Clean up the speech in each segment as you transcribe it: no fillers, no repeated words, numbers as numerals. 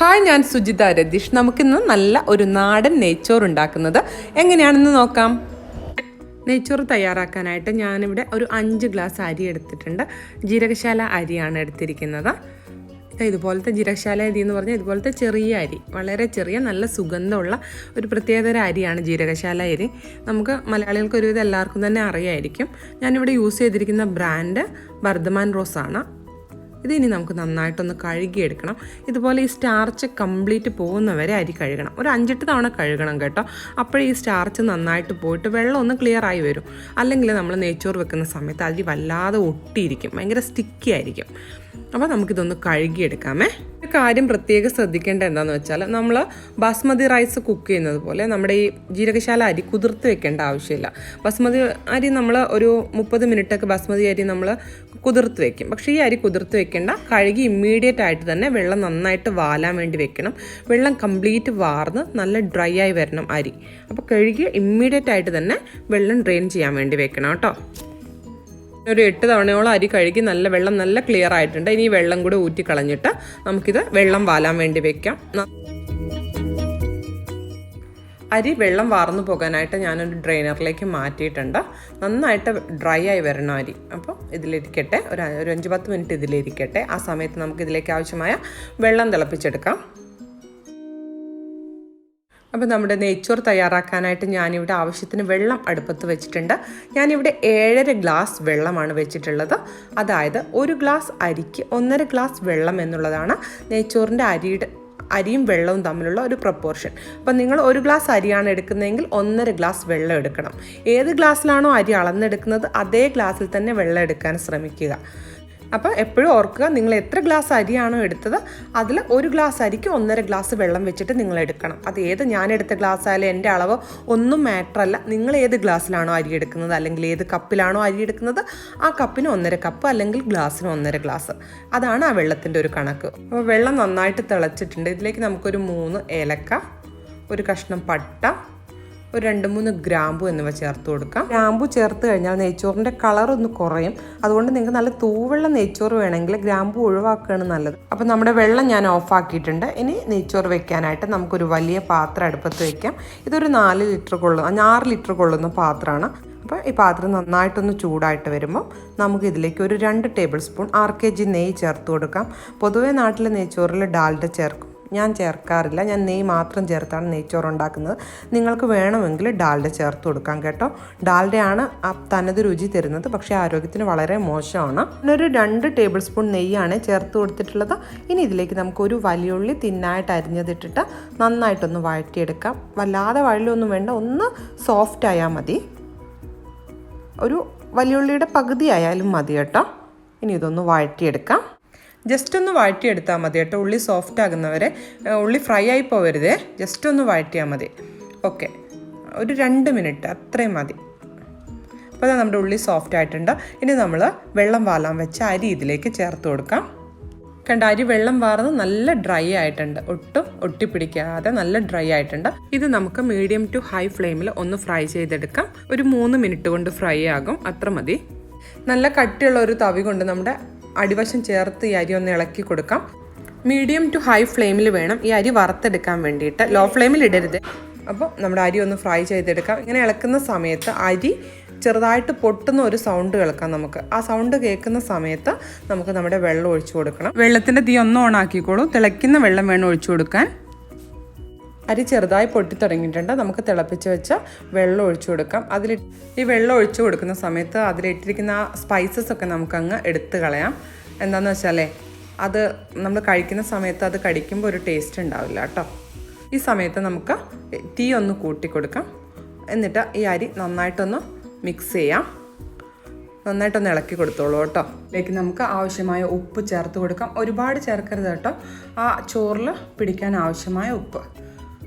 Hi, ഞാൻ സുജിത രതീഷ്. നമുക്കിന്ന് നല്ല ഒരു നാടൻ നെയ്ച്ചോറ് ഉണ്ടാക്കുന്നത് എങ്ങനെയാണെന്ന് നോക്കാം. നെയ്ച്ചോറ് തയ്യാറാക്കാനായിട്ട് ഞാനിവിടെ ഒരു 5 ഗ്ലാസ് അരി എടുത്തിട്ടുണ്ട്. ജീരകശാല അരിയാണ് എടുത്തിരിക്കുന്നത്. ഇതുപോലത്തെ ജീരകശാല അരി എന്ന് പറഞ്ഞാൽ ഇതുപോലത്തെ ചെറിയ അരി, വളരെ ചെറിയ നല്ല സുഗന്ധമുള്ള ഒരു പ്രത്യേകതര അരിയാണ് ജീരകശാല അരി. നമുക്ക് മലയാളികൾക്ക് ഒരുവിധം എല്ലാവർക്കും തന്നെ അറിയായിരിക്കും. ഞാനിവിടെ യൂസ് ചെയ്തിരിക്കുന്ന ബ്രാൻഡ് വർദ്ധമാൻ റോസാണ്. ഇതിനി നമുക്ക് നന്നായിട്ടൊന്ന് കഴുകിയെടുക്കണം. ഇതുപോലെ ഈ സ്റ്റാർച്ച് കംപ്ലീറ്റ് പോകുന്നവരെ അരി കഴുകണം. ഒരു 5-8 തവണ കഴുകണം കേട്ടോ. അപ്പോഴേ ഈ സ്റ്റാർച്ച് നന്നായിട്ട് പോയിട്ട് വെള്ളം ഒന്ന് ക്ലിയർ ആയി വരും. അല്ലെങ്കിൽ നമ്മൾ നെയ്ച്ചോറ് വെക്കുന്ന സമയത്ത് അരി വല്ലാതെ ഒട്ടിയിരിക്കും, ഭയങ്കര സ്റ്റിക്കി ആയിരിക്കും. അപ്പോൾ നമുക്കിതൊന്ന് കഴുകിയെടുക്കാമേ. ഒരു കാര്യം പ്രത്യേകം ശ്രദ്ധിക്കേണ്ടത് എന്താണെന്ന് വെച്ചാൽ, നമ്മൾ ബാസ്മതി റൈസ് കുക്ക് ചെയ്യുന്നത് പോലെ നമ്മുടെ ഈ ജീരകശാല അരി കുതിർത്ത് വെക്കേണ്ട ആവശ്യമില്ല. ബാസ്മതി അരി നമ്മൾ ഒരു 30 മിനിറ്റൊക്കെ ബാസ്മതി അരി നമ്മൾ കുതിർത്ത് വെക്കും. പക്ഷേ ഈ അരി കുതിർത്ത് വെക്കേണ്ട, കഴുകി ഇമ്മീഡിയറ്റ് ആയിട്ട് തന്നെ വെള്ളം നന്നായിട്ട് വാലാൻ വേണ്ടി വെക്കണം. വെള്ളം കംപ്ലീറ്റ് വാർന്ന് നല്ല ഡ്രൈ ആയി വരണം അരി. അപ്പോൾ കഴുകി ഇമ്മീഡിയറ്റ് ആയിട്ട് തന്നെ വെള്ളം ഡ്രെയിൻ ചെയ്യാൻ വേണ്ടി വെക്കണം കേട്ടോ. ഒരു 8 തവണയോളം അരി കഴുകി വെള്ളം നല്ല ക്ലിയർ ആയിട്ടുണ്ട്. ഇനി ഈ വെള്ളം കൂടെ ഊറ്റി കളഞ്ഞിട്ട് നമുക്കിത് വെള്ളം വാലാൻ വേണ്ടി വെക്കാം. അരി വെള്ളം വാർന്നു പോകാനായിട്ട് ഞാനൊരു ഡ്രെയിനറിലേക്ക് മാറ്റിയിട്ടുണ്ട്. നന്നായിട്ട് ഡ്രൈ ആയി വരണം അരി. അപ്പോൾ ഇതിലിരിക്കട്ടെ, ഒരു 5-10 മിനിറ്റ് ഇതിലിരിക്കട്ടെ. ആ സമയത്ത് നമുക്കിതിലേക്ക് ആവശ്യമായ വെള്ളം തിളപ്പിച്ചെടുക്കാം. അപ്പോൾ നമ്മുടെ നെയ്ച്ചോറ് തയ്യാറാക്കാനായിട്ട് ഞാനിവിടെ ആവശ്യത്തിന് വെള്ളം അടുപ്പത്ത് വെച്ചിട്ടുണ്ട്. ഞാനിവിടെ 7.5 ഗ്ലാസ് വെള്ളമാണ് വെച്ചിട്ടുള്ളത്. അതായത് 1 ഗ്ലാസ് അരിക്ക് 1.5 ഗ്ലാസ് വെള്ളം എന്നുള്ളതാണ് നെയ്ച്ചോറിൻ്റെ അരിയും വെള്ളവും തമ്മിലുള്ള ഒരു പ്രപ്പോർഷൻ. അപ്പം നിങ്ങൾ 1 ഗ്ലാസ് അരിയാണ് എടുക്കുന്നതെങ്കിൽ 1.5 ഗ്ലാസ് വെള്ളം എടുക്കണം. ഏത് ഗ്ലാസ്സിലാണോ അരി അളന്നെടുക്കുന്നത് അതേ ഗ്ലാസ്സിൽ തന്നെ വെള്ളം എടുക്കാൻ ശ്രമിക്കുക. അപ്പോൾ എപ്പോഴും ഓർക്കുക, നിങ്ങൾ എത്ര ഗ്ലാസ് അരിയാണോ എടുത്തത് അതിൽ 1 ഗ്ലാസ് അരിക്ക് 1.5 ഗ്ലാസ് വെള്ളം വെച്ചിട്ട് നിങ്ങൾ എടുക്കണം. അത് ഏത് ഞാനെടുത്ത ഗ്ലാസ് ആയാലും എൻ്റെ അളവ് ഒന്നും മാറ്ററല്ല. നിങ്ങൾ ഏത് ഗ്ലാസ്സിലാണോ അരി എടുക്കുന്നത് അല്ലെങ്കിൽ ഏത് കപ്പിലാണോ അരി എടുക്കുന്നത് ആ കപ്പിന് 1.5 കപ്പ് അല്ലെങ്കിൽ ഗ്ലാസ്സിന് 1.5 ഗ്ലാസ്. അതാണ് ആ വെള്ളത്തിൻ്റെ ഒരു കണക്ക്. അപ്പോൾ വെള്ളം നന്നായിട്ട് തിളച്ചിട്ടുണ്ട്. ഇതിലേക്ക് നമുക്കൊരു 3 ഏലക്ക, ഒരു കഷ്ണം പട്ട, ഒരു 2-3 ഗ്രാമ്പു എന്നിവ ചേർത്ത് കൊടുക്കാം. ഗ്രാമ്പു ചേർത്ത് കഴിഞ്ഞാൽ നെയ്ച്ചോറിൻ്റെ കളർ ഒന്ന് കുറയും. അതുകൊണ്ട് നിങ്ങൾക്ക് നല്ല തൂവെള്ള നെയ്ച്ചോറ് വേണമെങ്കിൽ ഗ്രാമ്പു ഒഴിവാക്കുകയാണ് നല്ലത്. അപ്പോൾ നമ്മുടെ വെള്ളം ഞാൻ ഓഫാക്കിയിട്ടുണ്ട്. ഇനി നെയ്ച്ചോറ് വെക്കാനായിട്ട് നമുക്കൊരു വലിയ പാത്രം അടുപ്പത്ത് വയ്ക്കാം. ഇതൊരു 6 ലിറ്റർ കൊള്ളുന്ന പാത്രമാണ്. അപ്പോൾ ഈ പാത്രം നന്നായിട്ടൊന്ന് ചൂടായിട്ട് വരുമ്പോൾ നമുക്കിതിലേക്ക് ഒരു 2 ടേബിൾ സ്പൂൺ RKG നെയ്യ് ചേർത്ത് കൊടുക്കാം. പൊതുവേ നാട്ടിലെ നെയ്ച്ചോറിൽ ഡാൽഡ ചേർക്കും. ഞാൻ ചേർക്കാറില്ല. ഞാൻ നെയ്യ് മാത്രം ചേർത്താണ് നെയ്ച്ചോറ് ഉണ്ടാക്കുന്നത്. നിങ്ങൾക്ക് വേണമെങ്കിൽ ഡാൽഡ ചേർത്ത് കൊടുക്കാം കേട്ടോ. ഡാൽഡയാണ് തനത് രുചി തരുന്നത്, പക്ഷേ ആരോഗ്യത്തിന് വളരെ മോശമാണ്. ഒരു 2 ടേബിൾ സ്പൂൺ നെയ്യാണ് ചേർത്ത് കൊടുത്തിട്ടുള്ളത്. ഇനി ഇതിലേക്ക് നമുക്കൊരു വലിയുള്ളി തിന്നായിട്ട് അരിഞ്ഞതിട്ടിട്ട് നന്നായിട്ടൊന്ന് വഴറ്റിയെടുക്കാം. വല്ലാതെ വഴലൊന്നും വേണ്ട, ഒന്ന് സോഫ്റ്റ് ആയാൽ മതി. ഒരു വലിയുള്ളിയുടെ പകുതി ആയാലും മതി കേട്ടോ. ഇനി ഇതൊന്ന് വഴറ്റിയെടുക്കാം. ജസ്റ്റ് ഒന്ന് വഴറ്റിയെടുത്താൽ മതി കേട്ടോ. ഉള്ളി സോഫ്റ്റ് ആകുന്നവരെ, ഉള്ളി ഫ്രൈ ആയി പോവരുതേ, ജസ്റ്റ് ഒന്ന് വഴറ്റിയാൽ മതി. ഓക്കെ, ഒരു 2 മിനിറ്റ് അത്രയും മതി. അപ്പോൾ നമ്മുടെ ഉള്ളി സോഫ്റ്റ് ആയിട്ടുണ്ട്. ഇനി നമ്മൾ വെള്ളം വാലാൻ വെച്ച അരി ഇതിലേക്ക് ചേർത്ത് കൊടുക്കാം. കണ്ട, അരി വെള്ളം വാർന്ന് നല്ല ഡ്രൈ ആയിട്ടുണ്ട്. ഒട്ടും ഒട്ടിപ്പിടിക്കാതെ നല്ല ഡ്രൈ ആയിട്ടുണ്ട്. ഇത് നമുക്ക് മീഡിയം ടു ഹൈ ഫ്ലെയിമിൽ ഒന്ന് ഫ്രൈ ചെയ്തെടുക്കാം. ഒരു 3 മിനിറ്റ് കൊണ്ട് ഫ്രൈ ആകും, അത്ര മതി. നല്ല കട്ടിയുള്ള ഒരു തവി കൊണ്ട് നമ്മുടെ അടിവശം ചേർത്ത് ഈ അരി ഒന്ന് ഇളക്കി കൊടുക്കാം. മീഡിയം ടു ഹൈ ഫ്ലെയിമിൽ വേണം ഈ അരി വറുത്തെടുക്കാൻ വേണ്ടിയിട്ട്, ലോ ഫ്ലെയിമിൽ ഇടരുത്. അപ്പോൾ നമ്മുടെ അരി ഒന്ന് ഫ്രൈ ചെയ്തെടുക്കാം. ഇങ്ങനെ ഇളക്കുന്ന സമയത്ത് അരി ചെറുതായിട്ട് പൊട്ടുന്ന ഒരു സൗണ്ട് കേൾക്കാം നമുക്ക്. ആ സൗണ്ട് കേൾക്കുന്ന സമയത്ത് നമുക്ക് നമ്മുടെ വെള്ളം ഒഴിച്ചു കൊടുക്കണം. വെള്ളത്തിൻ്റെ തീ ഒന്ന് ഓണാക്കിക്കോളൂ. തിളയ്ക്കുന്ന വെള്ളം വേണം ഒഴിച്ചു കൊടുക്കാൻ. അരി ചെറുതായി പൊട്ടി തുടങ്ങിയിട്ടുണ്ട്. നമുക്ക് തിളപ്പിച്ച് വെച്ച വെള്ളം ഒഴിച്ചു കൊടുക്കാം. ഈ വെള്ളം ഒഴിച്ചു കൊടുക്കുന്ന സമയത്ത് അതിലിട്ടിരിക്കുന്ന സ്പൈസസ് ഒക്കെ നമുക്കങ്ങ് എടുത്ത് കളയാം. എന്താണെന്ന് വെച്ചാലേ, അത് നമ്മൾ കഴിക്കുന്ന സമയത്ത് അത് കടിക്കുമ്പോൾ ഒരു ടേസ്റ്റ് ഉണ്ടാവില്ല കേട്ടോ. ഈ സമയത്ത് നമുക്ക് തീ ഒന്ന് കൂട്ടി കൊടുക്കാം. എന്നിട്ട് ഈ അരി നന്നായിട്ടൊന്ന് മിക്സ് ചെയ്യാം. നന്നായിട്ടൊന്ന് ഇളക്കി കൊടുത്തോളൂ കേട്ടോ. ഇതിലേക്ക് നമുക്ക് ആവശ്യമായ ഉപ്പ് ചേർത്ത് കൊടുക്കാം. ഒരുപാട് ചേർക്കരുത് കേട്ടോ, ആ ചോറിൽ പിടിക്കാൻ ആവശ്യമായ ഉപ്പ്.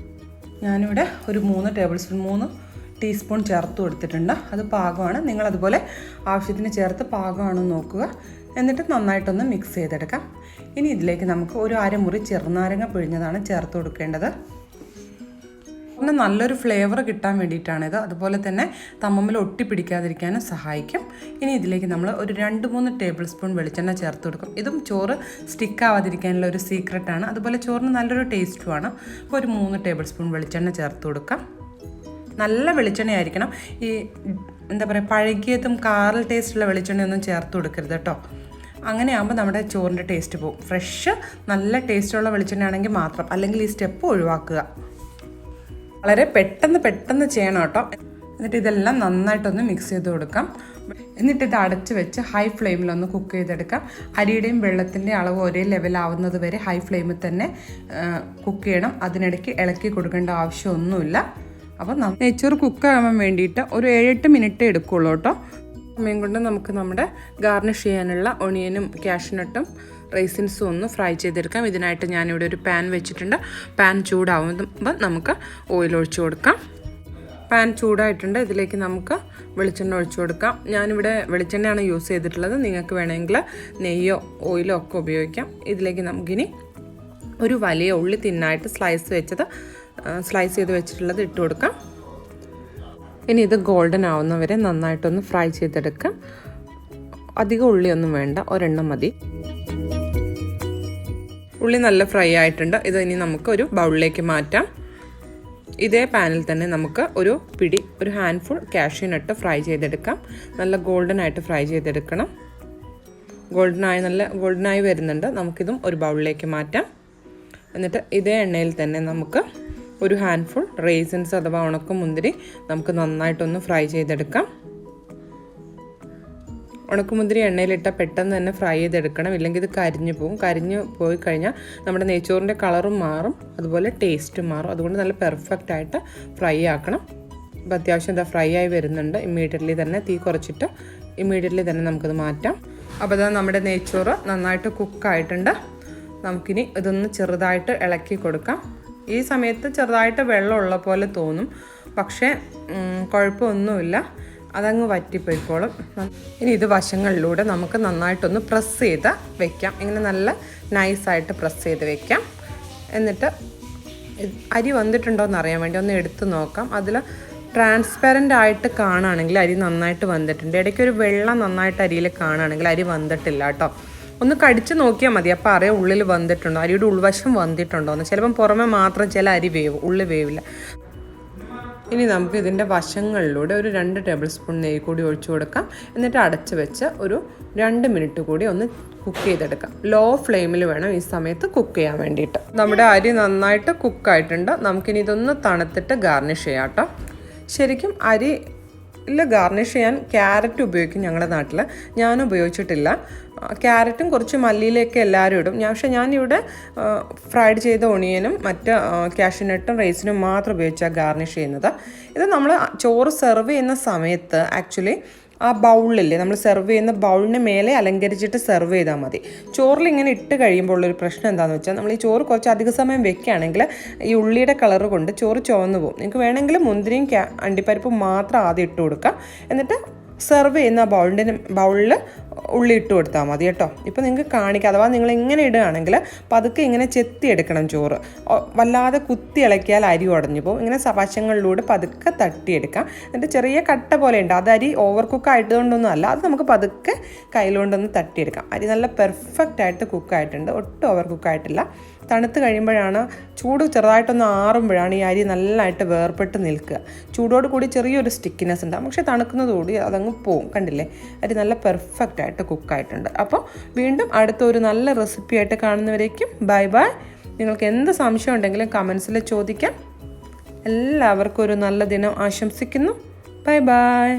ഞാനിവിടെ ഒരു 3 ടീസ്പൂൺ ചേർത്ത് കൊടുത്തിട്ടുണ്ട്. അത് പാകമാണ്. നിങ്ങളതുപോലെ ആവശ്യത്തിന് ചേർത്ത് പാകമാണെന്ന് നോക്കുക. എന്നിട്ട് നന്നായിട്ടൊന്ന് മിക്സ് ചെയ്തെടുക്കാം. ഇനി ഇതിലേക്ക് നമുക്ക് ഒരു 1/2 മുറി ചെറുനാരങ്ങ പിഴിഞ്ഞതാണ് ചേർത്ത് കൊടുക്കേണ്ടത്. ഒന്ന് നല്ലൊരു ഫ്ലേവർ കിട്ടാൻ വേണ്ടിയിട്ടാണിത്. അതുപോലെ തന്നെ തമ്മിൽ ഒട്ടിപ്പിടിക്കാതിരിക്കാനും സഹായിക്കും. ഇനി ഇതിലേക്ക് നമ്മൾ ഒരു 2-3 ടേബിൾ സ്പൂൺ വെളിച്ചെണ്ണ ചേർത്ത് കൊടുക്കും. ഇതും ചോറ് സ്റ്റിക്കാവാതിരിക്കാനുള്ള ഒരു സീക്രട്ടാണ്. അതുപോലെ ചോറിന് നല്ലൊരു ടേസ്റ്റുമാണ്. അപ്പോൾ ഒരു 3 ടേബിൾ സ്പൂൺ വെളിച്ചെണ്ണ ചേർത്ത് കൊടുക്കാം. നല്ല വെളിച്ചെണ്ണയായിരിക്കണം. ഈ എന്താ പറയുക, പഴകിയതും കാറൽ ടേസ്റ്റുള്ള വെളിച്ചെണ്ണയൊന്നും ചേർത്ത് കൊടുക്കരുത് കേട്ടോ. അങ്ങനെയാകുമ്പോൾ നമ്മുടെ ചോറിൻ്റെ ടേസ്റ്റ് പോകും. ഫ്രഷ് നല്ല ടേസ്റ്റുള്ള വെളിച്ചെണ്ണയാണെങ്കിൽ മാത്രം, അല്ലെങ്കിൽ ഈ സ്റ്റെപ്പ് ഒഴിവാക്കുക. വളരെ പെട്ടെന്ന് ചെയ്യണം കേട്ടോ. എന്നിട്ട് ഇതെല്ലാം നന്നായിട്ടൊന്ന് മിക്സ് ചെയ്ത് കൊടുക്കാം. എന്നിട്ട് ഇത് അടച്ച് വെച്ച് ഹൈ ഫ്ലെയിമിലൊന്ന് കുക്ക് ചെയ്തെടുക്കാം. അരിയുടെയും വെള്ളത്തിൻ്റെ അളവ് ഒരേ ലെവലാവുന്നത് വരെ ഹൈ ഫ്ലെയിമിൽ തന്നെ കുക്ക് ചെയ്യണം. അതിനിടയ്ക്ക് ഇളക്കി കൊടുക്കേണ്ട ആവശ്യമൊന്നുമില്ല. അപ്പോൾ നെയ്ച്ചോറ് കുക്കാകാൻ വേണ്ടിയിട്ട് ഒരു 7-8 മിനിറ്റ് എടുക്കുള്ളൂ കേട്ടോ. സമയം കൊണ്ട് നമുക്ക് നമ്മുടെ ഗാർണിഷ് ചെയ്യാനുള്ള ഒണിയനും കാഷ്നട്ടും റൈസിൻസും ഒന്ന് ഫ്രൈ ചെയ്തെടുക്കാം. ഇതിനായിട്ട് ഞാനിവിടെ ഒരു പാൻ വെച്ചിട്ടുണ്ട്. പാൻ ചൂടാവുമ്പോൾ നമുക്ക് ഓയിൽ ഒഴിച്ചു കൊടുക്കാം. പാൻ ചൂടായിട്ടുണ്ട്. ഇതിലേക്ക് നമുക്ക് വെളിച്ചെണ്ണ ഒഴിച്ചു കൊടുക്കാം. ഞാനിവിടെ വെളിച്ചെണ്ണയാണ് യൂസ് ചെയ്തിട്ടുള്ളത്. നിങ്ങൾക്ക് വേണമെങ്കിൽ നെയ്യോ ഓയിലോ ഒക്കെ ഉപയോഗിക്കാം. ഇതിലേക്ക് നമുക്കിനി ഒരു വലിയ ഉള്ളി തിന്നായിട്ട് സ്ലൈസ് ചെയ്ത് വെച്ചിട്ടുള്ളത് ഇട്ട് കൊടുക്കാം. ഇനി ഇത് ഗോൾഡൻ ആവുന്നവരെ നന്നായിട്ടൊന്ന് ഫ്രൈ ചെയ്തെടുക്കാം. അധികം ഉള്ളിയൊന്നും വേണ്ട, ഒരെണ്ണം മതി. ഉള്ളി നല്ല ഫ്രൈ ആയിട്ടുണ്ട്. ഇത് ഇനി നമുക്ക് ഒരു ബൗളിലേക്ക് മാറ്റാം. ഇതേ പാനിൽ തന്നെ നമുക്ക് ഒരു ഹാൻഡ്ഫുൾ കാഷ്യൂനട്ട് ഫ്രൈ ചെയ്തെടുക്കാം. നല്ല ഗോൾഡനായിട്ട് ഫ്രൈ ചെയ്തെടുക്കണം. നല്ല ഗോൾഡനായി വരുന്നുണ്ട്. നമുക്കിതും ഒരു ബൗളിലേക്ക് മാറ്റാം. എന്നിട്ട് ഇതേ എണ്ണയിൽ തന്നെ നമുക്ക് ഒരു ഹാൻഡ്ഫുൾ റേസിൻസ് അഥവാ ഉണക്കമുന്തിരി നമുക്ക് നന്നായിട്ടൊന്ന് ഫ്രൈ ചെയ്തെടുക്കാം. ഉണക്കമുന്തിരി എണ്ണയിലിട്ടാൽ പെട്ടെന്ന് തന്നെ ഫ്രൈ ചെയ്തെടുക്കണം, ഇല്ലെങ്കിൽ ഇത് കരിഞ്ഞു പോകും. കരിഞ്ഞു പോയി കഴിഞ്ഞാൽ നമ്മുടെ നെയ്ച്ചോറിൻ്റെ കളറും മാറും, അതുപോലെ ടേസ്റ്റും മാറും. അതുകൊണ്ട് നല്ല പെർഫെക്റ്റായിട്ട് ഫ്രൈ ആക്കണം. അപ്പോൾ അത്യാവശ്യം ഇതാ ഫ്രൈ ആയി വരുന്നുണ്ട്. ഇമ്മീഡിയറ്റ്ലി തന്നെ തീ കുറച്ചിട്ട് നമുക്കത് മാറ്റാം. അപ്പോൾ ഇതാ നമ്മുടെ നെയ്ച്ചോറ് നന്നായിട്ട് കുക്കായിട്ടുണ്ട്. നമുക്കിനി ഇതൊന്ന് ചെറുതായിട്ട് ഇളക്കി കൊടുക്കാം. ഈ സമയത്ത് ചെറുതായിട്ട് വെള്ളമുള്ള പോലെ തോന്നും, പക്ഷേ കുഴപ്പമൊന്നുമില്ല, അതങ്ങ് വറ്റിപ്പോയിക്കോളും. ഇനി ഇത് വശങ്ങളിലൂടെ നമുക്ക് നന്നായിട്ടൊന്ന് പ്രസ് ചെയ്ത് വെക്കാം. ഇങ്ങനെ നല്ല നൈസായിട്ട് പ്രസ് ചെയ്ത് വെക്കാം. എന്നിട്ട് അരി വന്നിട്ടുണ്ടോ എന്ന് അറിയാൻ വേണ്ടി ഒന്ന് എടുത്ത് നോക്കാം. അതിൽ ട്രാൻസ്പെറൻ്റ് ആയിട്ട് കാണുകയാണെങ്കിൽ അരി നന്നായിട്ട് വന്നിട്ടുണ്ട്. ഇടയ്ക്കൊരു വെള്ളം നന്നായിട്ട് അരിയിൽ കാണുകയാണെങ്കിൽ അരി വന്നിട്ടില്ല കേട്ടോ. ഒന്ന് കടിച്ച് നോക്കിയാൽ മതി, അപ്പോൾ അറിയാം ഉള്ളിൽ വന്നിട്ടുണ്ടോ, അരിയുടെ ഉൾവശം വന്നിട്ടുണ്ടോ എന്ന്. ചിലപ്പം പുറമെ മാത്രം ചില അരി വേവും, ഉള്ളിൽ വേവില്ല. ഇനി നമുക്ക് ഇതിൻ്റെ വശങ്ങളിലൂടെ ഒരു 2 ടേബിൾ സ്പൂൺ നെയ്യ് കൂടി ഒഴിച്ചു കൊടുക്കാം. എന്നിട്ട് അടച്ച് വെച്ച് ഒരു 2 മിനിറ്റ് കൂടി ഒന്ന് കുക്ക് ചെയ്തെടുക്കാം. ലോ ഫ്ലെയിമിൽ വേണം ഈ സമയത്ത് കുക്ക് ചെയ്യാൻ വേണ്ടിയിട്ട്. നമ്മുടെ അരി നന്നായിട്ട് കുക്കായിട്ടുണ്ട്. നമുക്കിനി ഇതൊന്ന് തണുത്തിട്ട് ഗാർണിഷ് ചെയ്യാം കേട്ടോ. ശരിക്കും അരിയിൽ ഗാർണിഷ് ചെയ്യാൻ ക്യാരറ്റ് ഉപയോഗിക്കും ഞങ്ങളുടെ നാട്ടിൽ. ഞാൻ ഉപയോഗിച്ചിട്ടില്ല. ക്യാരറ്റും കുറച്ച് മല്ലിയിലേക്ക് എല്ലാവരും ഇടും. പക്ഷേ ഞാനിവിടെ ഫ്രൈഡ് ചെയ്ത ഒണിയനും മറ്റ് കാഷ്യൂനട്ടും റൈസിനും മാത്രം ഉപയോഗിച്ചാണ് ഗാർണിഷ് ചെയ്യുന്നത്. ഇത് നമ്മൾ ചോറ് സെർവ് ചെയ്യുന്ന സമയത്ത് ആക്ച്വലി ആ ബൗളില്ലേ, നമ്മൾ സെർവ് ചെയ്യുന്ന ബൗളിന് മേലെ അലങ്കരിച്ചിട്ട് സെർവ് ചെയ്താൽ മതി. ചോറിൽ ഇങ്ങനെ ഇട്ട് കഴിയുമ്പോൾ ഉള്ളൊരു പ്രശ്നം എന്താണെന്ന് വെച്ചാൽ, നമ്മൾ ഈ ചോറ് കുറച്ച് അധിക സമയം വെക്കുകയാണെങ്കിൽ ഈ ഉള്ളിയുടെ കളറ് കൊണ്ട് ചോറ് ചുവന്നു പോകും. നിങ്ങൾക്ക് വേണമെങ്കിൽ മുന്തിരിയും അണ്ടിപ്പരിപ്പും മാത്രം ആദ്യം ഇട്ട് കൊടുക്കാം. എന്നിട്ട് സെർവ് ചെയ്യുന്ന ബൗളിൽ ഉള്ളി ഇട്ട് കൊടുത്താൽ മതി കേട്ടോ. ഇപ്പോൾ നിങ്ങൾക്ക് കാണിക്കാം. അഥവാ നിങ്ങൾ ഇങ്ങനെ ഇടുകയാണെങ്കിൽ പതുക്കെ ഇങ്ങനെ ചെത്തിയെടുക്കണം ചോറ്. വല്ലാതെ കുത്തി ഇളക്കിയാൽ അരി ഉടഞ്ഞു പോകും. ഇങ്ങനെ വശങ്ങളിലൂടെ പതുക്കെ തട്ടിയെടുക്കാം. എന്നിട്ട് ചെറിയ കട്ട പോലെ ഉണ്ട്, അത് അരി ഓവർ കുക്ക് ആയതുകൊണ്ടൊന്നും അല്ല, അത് നമുക്ക് പതുക്കെ കയ്യിലുകൊണ്ടൊന്ന് തട്ടിയെടുക്കാം. അരി നല്ല പെർഫെക്റ്റായിട്ട് കുക്കായിട്ടുണ്ട്, ഒട്ടും ഓവർ കുക്കായിട്ടില്ല. തണുത്ത് കഴിയുമ്പോഴാണ്, ചൂട് ചെറുതായിട്ടൊന്ന് ആറുമ്പോഴാണ് ഈ അരി നല്ലതായിട്ട് വേർപെട്ട് നിൽക്കുക. ചൂടോട് കൂടി ചെറിയൊരു സ്റ്റിക്കിനെസ് ഉണ്ടാകും, പക്ഷേ തണുക്കുന്നതോടുകൂടി അതങ്ങ് പോവും. കണ്ടില്ലേ, അരി നല്ല പെർഫെക്റ്റായിട്ട് കുക്കായിട്ടുണ്ട്. അപ്പോൾ വീണ്ടും അടുത്തൊരു നല്ല റെസിപ്പിയായിട്ട് കാണുന്നവരേക്കും ബൈ ബൈ. നിങ്ങൾക്ക് എന്ത് സംശയം ഉണ്ടെങ്കിലും കമൻസിൽ ചോദിക്കാം. എല്ലാവർക്കും ഒരു നല്ല ദിനം ആശംസിക്കുന്നു. Bye bye.